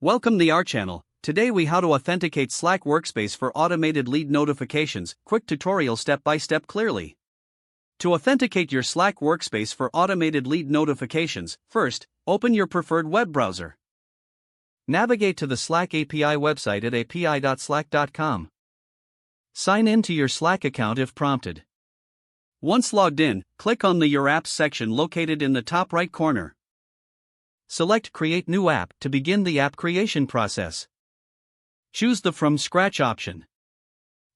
Welcome to our channel. Today we how to authenticate Slack workspace for automated lead notifications. Quick tutorial step by step clearly. To authenticate your Slack workspace for automated lead notifications, first, open your preferred web browser. Navigate to the Slack API website at api.slack.com. Sign in to your Slack account if prompted. Once logged in, click on the Your Apps section located in the top right corner. Select Create New App to begin the app creation process. Choose the From Scratch option.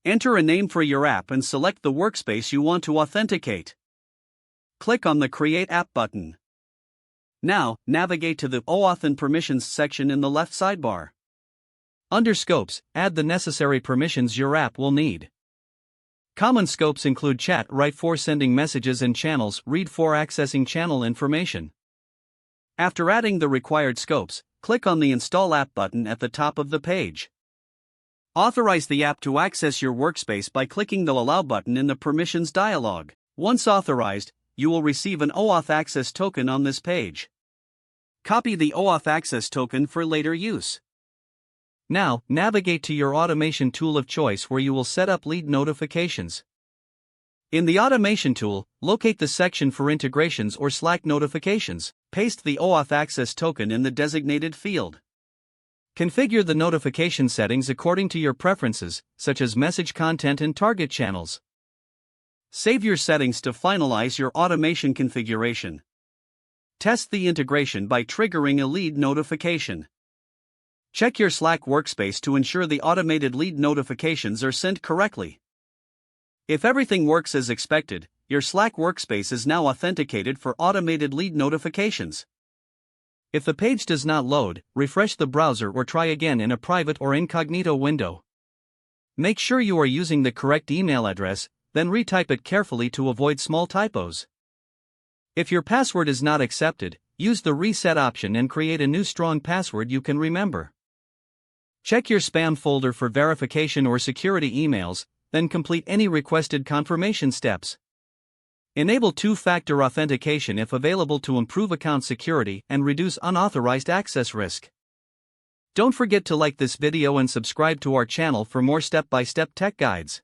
Enter a name for your app and select the workspace you want to authenticate. Click on the Create App button. Now, navigate to the OAuth and Permissions section in the left sidebar. Under Scopes, add the necessary permissions your app will need. Common scopes include chat, write for sending messages and channels, read for accessing channel information. After adding the required scopes, click on the Install App button at the top of the page. Authorize the app to access your workspace by clicking the Allow button in the Permissions dialog. Once authorized, you will receive an OAuth access token on this page. Copy the OAuth access token for later use. Now, navigate to your automation tool of choice where you will set up lead notifications. In the Automation tool, locate the section for Integrations or Slack Notifications. Paste the OAuth access token in the designated field. Configure the notification settings according to your preferences, such as message content and target channels. Save your settings to finalize your automation configuration. Test the integration by triggering a lead notification. Check your Slack workspace to ensure the automated lead notifications are sent correctly. If everything works as expected, your Slack workspace is now authenticated for automated lead notifications. If the page does not load, refresh the browser or try again in a private or incognito window. Make sure you are using the correct email address, then retype it carefully to avoid small typos. If your password is not accepted, use the Reset option and create a new strong password you can remember. Check your spam folder for verification or security emails, then complete any requested confirmation steps. Enable two-factor authentication if available to improve account security and reduce unauthorized access risk. Don't forget to like this video and subscribe to our channel for more step-by-step tech guides.